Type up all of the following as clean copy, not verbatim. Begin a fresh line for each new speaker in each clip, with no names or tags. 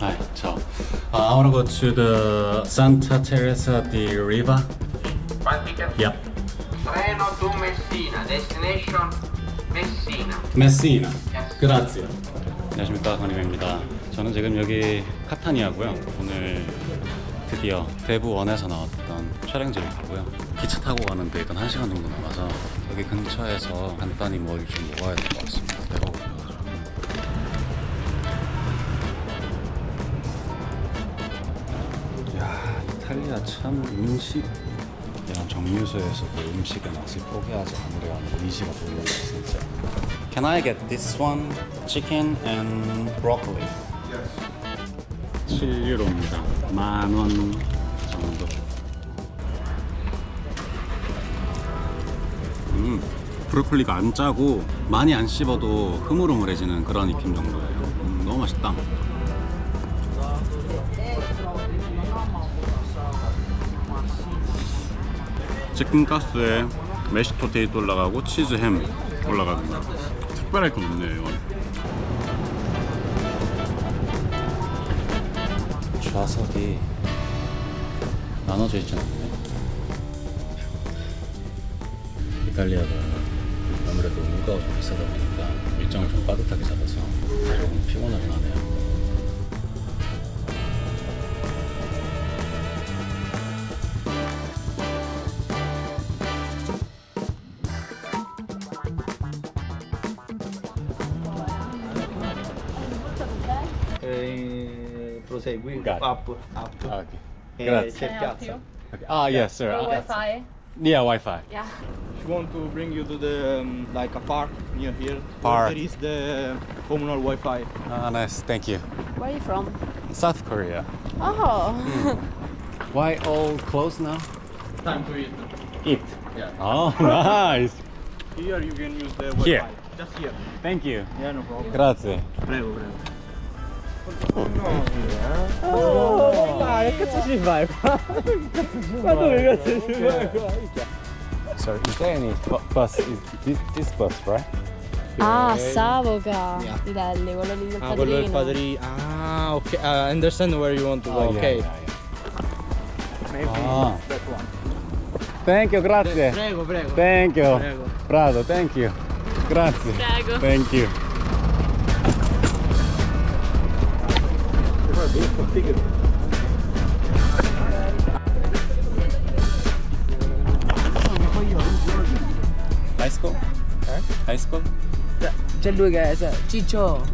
Hi, ciao. I want to go to the Santa Teresa di Riva.
One ticket.
Yep.
Treno to Messina. Destination Messina.
Messina.
Yes.
Grazie. 안녕하십니까, 건임입니다. 저는 지금 여기 카타니아고요. 오늘 드디어 대부원에서 나왔던 촬영지를 가고요. 기차 타고 가는데 일단 1시간 정도 남아서 여기 근처에서 간단히 뭘 좀 먹어야 될 것 같습니다. 배고파가지고. 야, 이탈리아 참 음식 이런 정류소에서도 음식의 맛을 포기하지 않으려 하는 의지가 보이는 것 진짜. Can I get this one? Chicken and broccoli. Yes. 7유로입니다. 10,000원 정도. 브로콜리가 안 짜고 많이 안 씹어도 흐물흐물해지는 그런 익힘 정도예요. 너무 맛있다. 치킨 가스에 메시 포테이토 올라가고 치즈 햄 올라갑니다. 특별할 건 없네요, 이건. 좌석이 나눠져 있지 않네. 이탈리아가 아무래도 물가가 좀 비싸다 보니까 일정을 좀 빠듯하게 잡아서 조금 피곤하긴 하네요.
Prosegui
Got it.
up.
Okay.
C'è piazza.
Okay. Ah, yes, sir.
Or Wi-Fi?
Yeah, Wi-Fi.
Yeah.
She want to bring you to the like a park near here.
Park.
There is the communal Wi-Fi.
Ah, nice. Thank you.
Where are you from?
South Korea.
Oh.
Why all closed now?
Time to eat.
Eat.
Yeah.
Oh, nice.
Here you can use the Wi-Fi.
Here.
Just here.
Thank you.
Yeah, no problem.
Grazie.
Prego, prego.
Che cazzo ci fai qua? Ma dove cazzo ci fai qua?
Sorry, is there any bus? Is this bus, right?
Ah, Savoca.
Yeah.
Livelli, quello lì del
Ah, quello del
padrino.
padrino. Ah, okay. I understand where you want to go. Okay. Maybe
Ah.
that one.
Thank you, grazie.
Prego, prego.
Thank you.
Prego.
Prado, thank you. Grazie.
Prego.
Thank you. High school? High school?
C'è lui che è Ciccio,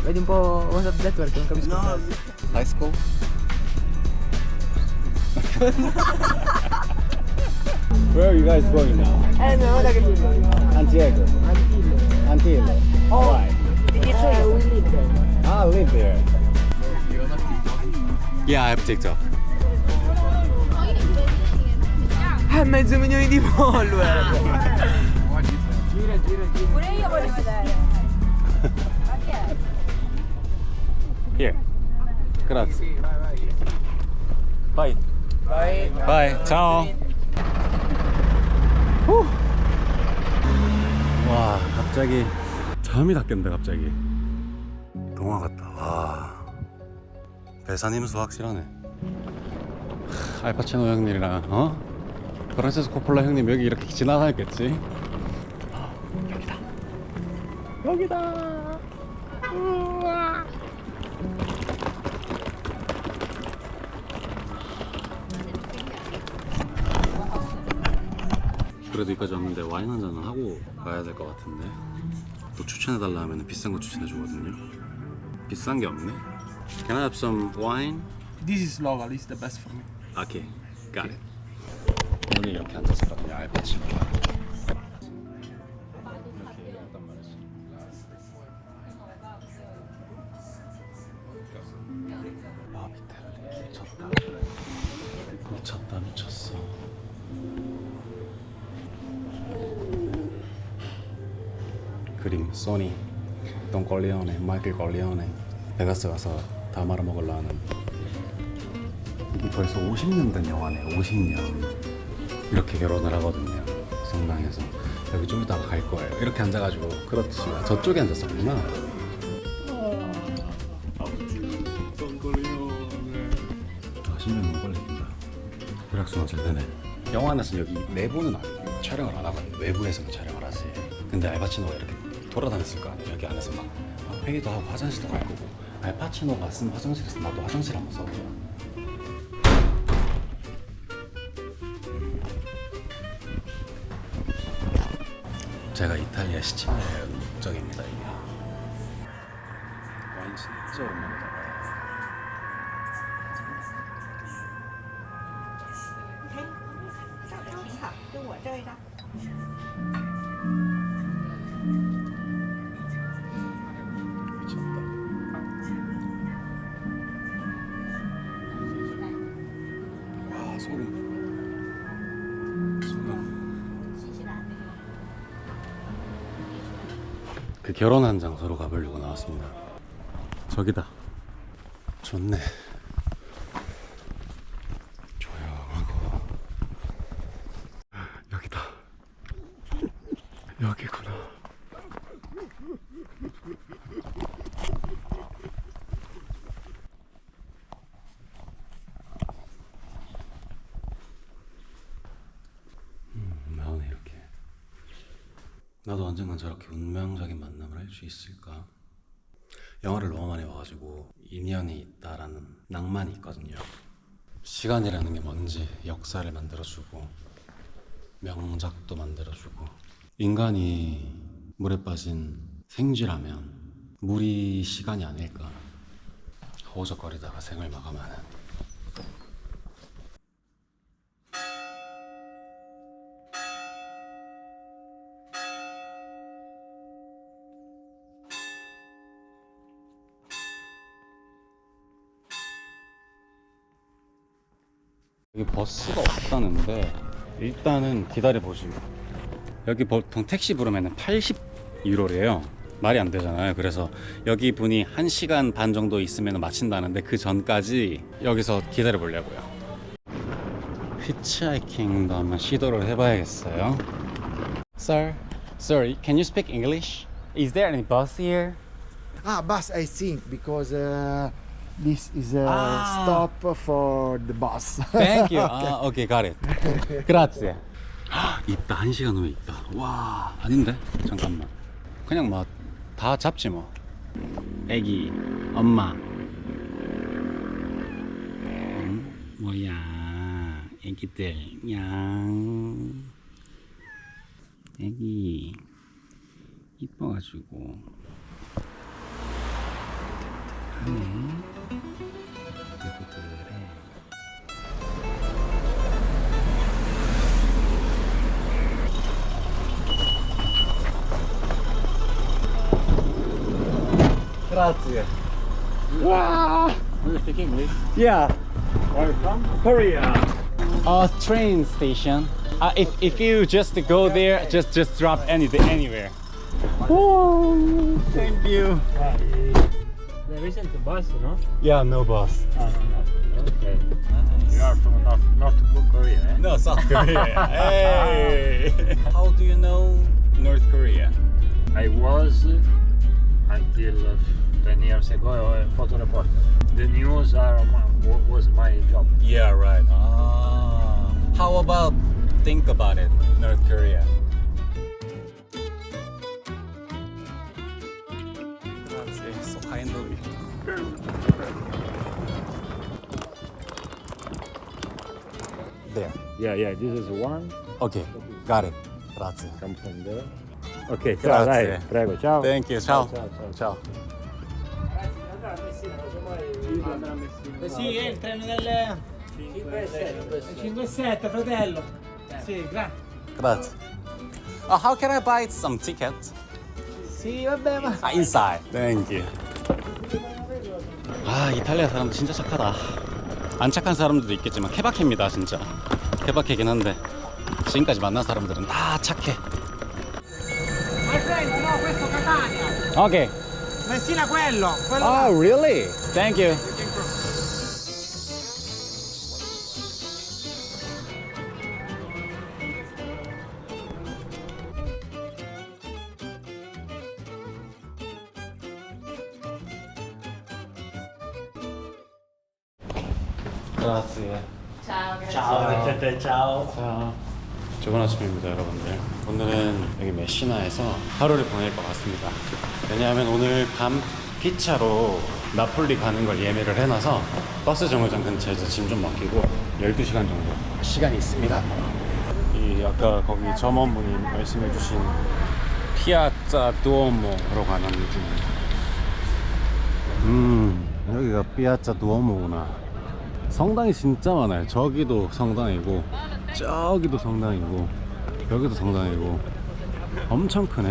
vedi un po' WhatsApp network, non capisco. No.
High school? Where are you guys going now?
No, guarda che lui.
Antiego. Antillo.
Oh.
Why?
We live there.
I live there. Yeah, I have TikTok.
Mezzo milione di follower.
Pure io voglio vedere.
Here. Grazie. Bye.
Vai.
Bye. Ciao. 후. 와, 갑자기 잠이 다 깼는데 갑자기. 동화 같다. 와. 배산임수 확실하네. 알파치노 형님이랑 프란체스코 콜라 형님 여기 이렇게 지나다녔겠지? 여기다. 여기다. 우와. 그래도 여기까지 왔는데 와인 한 잔은 하고 가야 될 것 같은데. 또 추천해달라 하면 비싼 거 추천해주거든요. 비싼 게 없네. Can I have some wine?
This is local. It's the best for me.
Okay, got it. 여기 이렇게 앉았었거든요, 알파치노. 이렇게 했단 말이지. 아, 비텔리 미쳤다. 미쳤다, 미쳤어. 그림, 소니, 돈 걸리오네, 마이클 걸리오네. 베가스 가서 다 말아먹으려 하는. 이게 벌써 50년 된 영화네요. 50년. 이렇게 결혼을 하거든요. 성당에서. 여기 좀 이따가 갈 거예요. 이렇게 앉아가지고. 그렇지. 저쪽에 앉았었구나. 돈 걸리오네. 심장 너무 빨리 뛴다. 혈액순환 잘 되네. 영화 안에서 여기 내부는 촬영을 안 하거든. 외부에서는 촬영을 하지. 근데 알파치노가 이렇게 돌아다녔을 거 아니야. 여기 안에서 막 회의도 하고 화장실도 갈 거고. 알파치노가 쓴 화장실에서 나도 화장실 한번 써보자. 제가 이탈리아 시칠리아 목적입니다. 이게 와인 진짜 오랜만에 먹어요. 미쳤다. 와 소름. 그 결혼한 장소로 가보려고 나왔습니다. 저기다. 좋네. 조용하고. 여기다. 여기구나. 나오네 이렇게. 나도 언젠간 저렇게 운명적인 만남을 할 수 있을까? 영화를 너무 많이 봐가지고 인연이 있다라는 낭만이 있거든요. 시간이라는 게 뭔지 역사를 만들어주고 명작도 만들어주고 인간이 물에 빠진 생쥐라면 물이 시간이 아닐까 허우적거리다가 생을 마감하는 여기 버스가 없다는데 일단은 기다려보시고 여기 보통 택시 부르면 80유로래요 말이 안 되잖아요. 그래서 여기 분이 1시간 반 정도 있으면 마친다는데 그 전까지 여기서 기다려 보려고요. 히치하이킹도 한번 시도를 해봐야겠어요. Sir, sorry, can you speak English? Is there any bus here?
Bus, I think, because this is a stop for the bus.
Thank you. Okay, got it. Grazie. 있다. 1시간 후에 있다. 와, 아닌데? 잠깐만. 그냥 막 다 잡지 뭐. 애기, 엄마. 뭐야, 애기들, 양. 애기 이뻐가지고. 하네. 애기들에. Grazie. Wow.
Do you speak English?
Yeah.
Where are you from? Korea.
Train station. If you just go there, just drop anywhere. Oh, thank you.
There isn't a bus, no?
Yeah, no bus.
Oh, no. Okay. You are from North Korea, eh?
No, South Korea. Hey. How do you know North Korea?
I was, until 10 years ago, a photo reporter. The news was my job.
Yeah, right. How about think about it, North Korea? Grazie, so kind of you. There.
Yeah, this is one.
Okay, got it. Grazie.
Come from there. Ok, ciao,
Grazie.
dai, prego, ciao.
Thank you. Ciao.
Ciao.
Ciao.
Sì, è il treno del 5-7, fratello. Sì, grazie.
Grazie. How can I buy some ticket?
Sì, vabbè, ma
Inside. Thank you. 이탈리아 사람들 진짜 착하다. 안 착한 사람들도 있겠지만 케바케입니다, 진짜. 케바케긴 한데 지금까지 만난 사람들은 다 착해.
My friend, no, questo Catania.
Okay.
Messina quello.
Oh, really? Thank you. Grazie.
Ciao.
자, 좋은 아침입니다, 여러분들. 오늘은 여기 메시나에서 하루를 보낼 것 같습니다. 왜냐하면 오늘 밤 기차로 나폴리 가는 걸 예매를 해놔서 버스 정류장 근처에서 짐 좀 맡기고 12시간 정도 시간이 있습니다. 이 아까 거기 점원분이 말씀해주신 피아자 두오모로 가는 중. 여기가 피아자 두오모구나. 성당이 진짜 많아요. 저기도 성당이고 저기도 성당이고 여기도 성당이고 엄청 크네.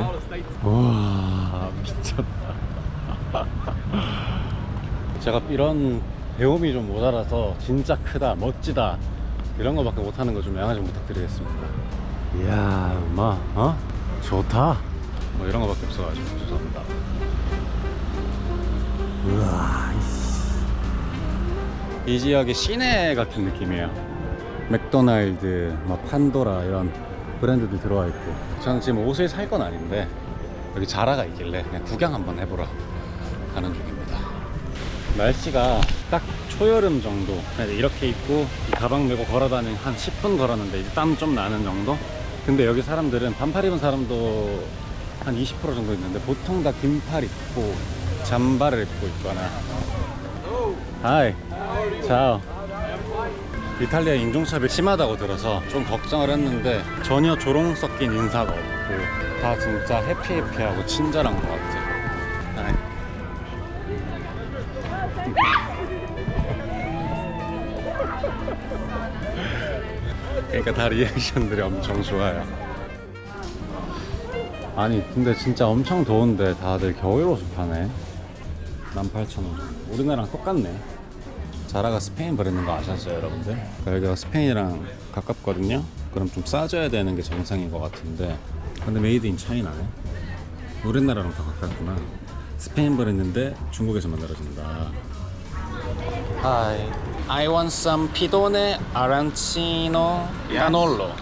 와 미쳤다. 제가 이런 배움이 좀 모자라서 진짜 크다 멋지다 이런 거밖에 못하는 거 좀 양해 좀 부탁드리겠습니다. 이야 좋다 뭐 이런 거밖에 없어가지고 죄송합니다. 우와 이 지역의 시내 같은 느낌이에요. 맥도날드, 판도라 이런 브랜드들 들어와 있고. 저는 지금 옷을 살 건 아닌데 여기 자라가 있길래 그냥 구경 한번 해보러 가는 중입니다. 날씨가 딱 초여름 정도. 이렇게 입고 이 가방 메고 걸어다니는 한 10분 걸었는데 이제 땀 좀 나는 정도? 근데 여기 사람들은 반팔 입은 사람도 한 20% 정도 있는데 보통 다 긴팔 입고 잠바를 입고 있거나. 하이 자오. 이탈리아 인종차별 심하다고 들어서 좀 걱정을 했는데 전혀 조롱 섞인 인사가 없고 다 진짜 해피해피하고 친절한 것 같아요. 하이. 그러니까 다 리액션들이 엄청 좋아요. 아니 근데 진짜 엄청 더운데 다들 겨울옷을 파네. 18,000원. 우리나라랑 똑같네. 자라가 스페인 브랜드인 거 아셨어요, 여러분들? 그러니까 여기가 스페인이랑 가깝거든요. 그럼 좀 싸줘야 되는 게 정상인 것 같은데 근데 메이드 인 차이나네. 우리나라랑 더 가깝구나. 스페인 브랜드인데 중국에서 만들어진다. Hi, I want some pidone arancino cannolo.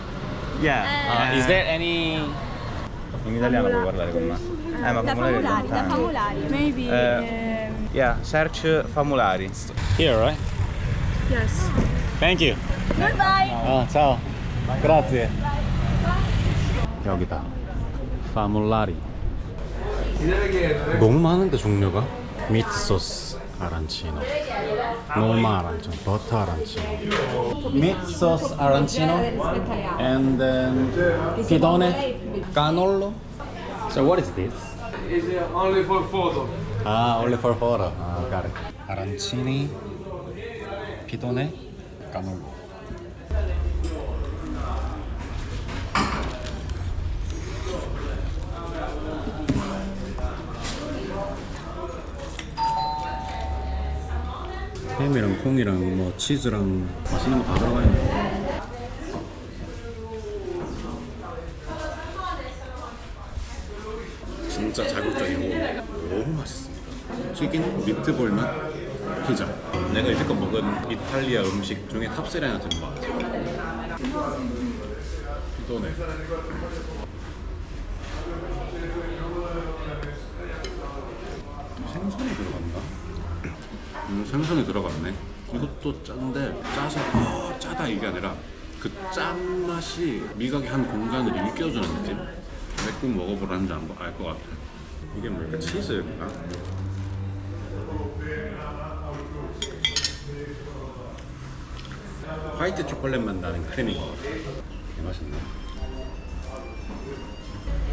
Yeah.
Is there any?
In italiano puoi parlare con me. Ma famolari
Da
lontano.
famolari. Maybe.
Yeah, search famolari.
Here, right?
Yes.
Thank you.
Goodbye.
ciao. Grazie. 여기다. 파몰라리. 너무 많은데 종류가? 미트 소스 아란치노, 노마 아란치노, 버터 아란치노, 미트 소스 아란치노, and then pidone, cannolo. So what is this?
It's only for photo.
Only for photo. Got it. 아란치니, pidone, cannolo. 햄이랑 콩이랑 뭐 치즈랑 맛있는 거 다 들어가 있네. 진짜 자극적이고 너무 맛있습니다. 튀긴 미트볼 맛 피자. 내가 이제껏 먹은 이탈리아 음식 중에 탑3 안에 드는 것 같아요. 피도네. 생선이 들어간다. 생선이 들어갔네. 이것도 짠데 짜서 짜다 이게 아니라 그 짠맛이 미각의 한 공간을 일깨워주는 느낌? 몇 국 먹어보라는지 알 것 같아. 이게 뭘까? 치즈인가? 화이트 초콜릿 맛 나는 크림인 것 같아. 되게 맛있네.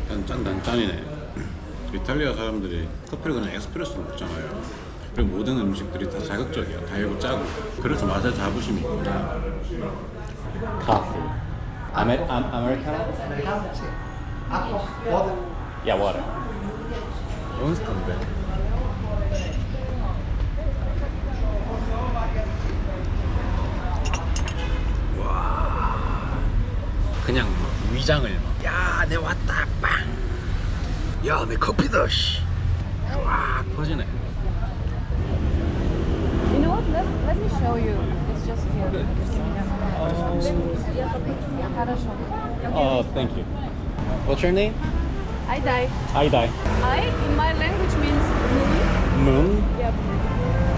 난 짠이네. 이탈리아 사람들이 커피를 그냥 에스프레소로 먹잖아요. 그리고 모든 음식들이 다 자극적이야. 달고 짜고. 그래서 맛의 자부심이 있구나. 커피. 아메리카노? Yeah, water. 몬스터인데. 와. 그냥 위장을 막. 야, 내 왔다. 빵. 야, 내 커피다. 씨. 쫙 퍼지네.
You know what? Let me show you. It's just here.
Oh, thank you. What's your name?
I die.
Aidai.
I in my language means moon.
Moon?
Yep.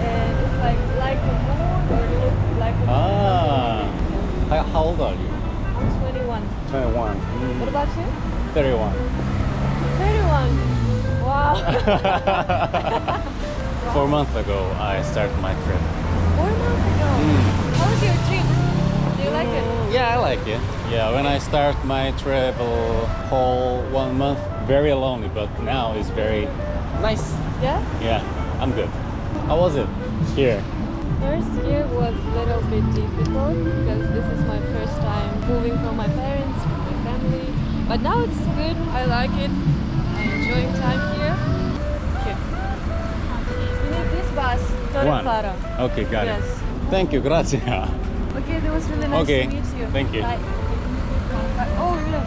And it's like a moon or look like a moon.
How old are you?
I'm 21.
21.
What about you?
31.
31. Wow.
4 months ago, I started my trip.
4 months ago. How was your trip? Do you like it?
Yeah, I like it. Yeah, when I start my travel whole 1 month, very lonely, but now it's very nice.
Yeah?
Yeah, I'm good. How was it here?
First year was a little bit difficult because this is my first time moving from my parents, from my family. But now it's good. I like it. I'm enjoying time here. Okay. You need this bus, Torre
One.
Faro.
Okay, got
Yes.
it. Thank you, grazie.
Okay, that was really nice
Okay,
to meet you.
thank you.
Bye. Bye. Oh, look.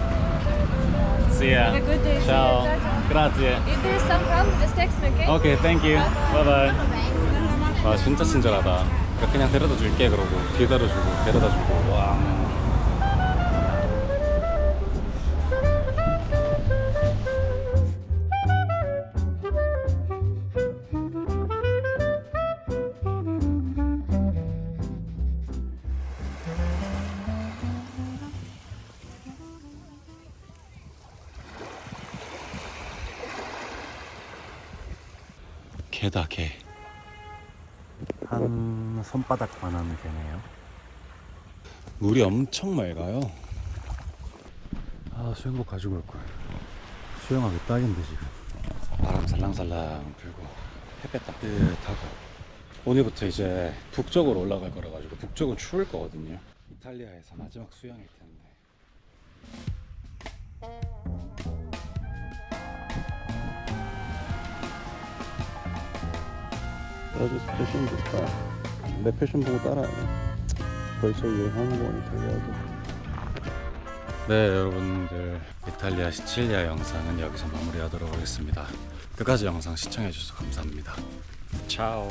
See ya.
Have a good day. See
Ciao.
you.
Grazie.
If there's some problem, just text me, okay?
오케이, 땡큐. 바이바이. 와, 진짜 친절하다. 그냥 데려다 줄게 그러고 기다려주고 데려다 주고. 와. 개다 개. 한 손바닥만한 개네요. 물이 엄청 맑아요. 아, 수영복 가지고 올 걸. 수영하기 딱인데 지금. 바람 살랑살랑 불고 햇볕 따뜻하고. 오늘부터 이제 북쪽으로 올라갈 거라 가지고 북쪽은 추울 거거든요. 이탈리아에서 마지막 수영일 텐데. 아주 패션 좋다. 내 패션 보고 따라하네. 벌써 유행하는 거니 이탈리아도. 네, 여러분들 이탈리아 시칠리아 영상은 여기서 마무리하도록 하겠습니다. 끝까지 영상 시청해주셔서 감사합니다. 차오.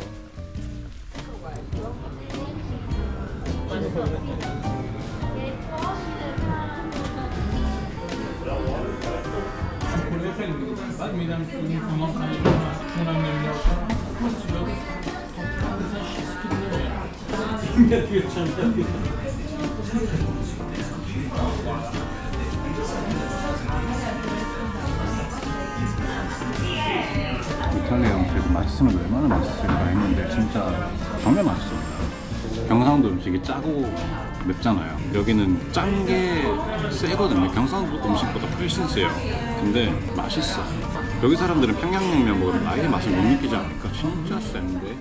이탈리아 음식이 맛있으면 얼마나 맛있을까 했는데 진짜 정말 맛있습니다. 경상도 음식이 짜고 맵잖아요. 여기는 짠 게 세거든요. 경상도 음식보다 훨씬 세요. 근데 맛있어. 여기 사람들은 평양냉면 먹으면 아예 맛을 못 느끼지 않을까? 진짜 센데.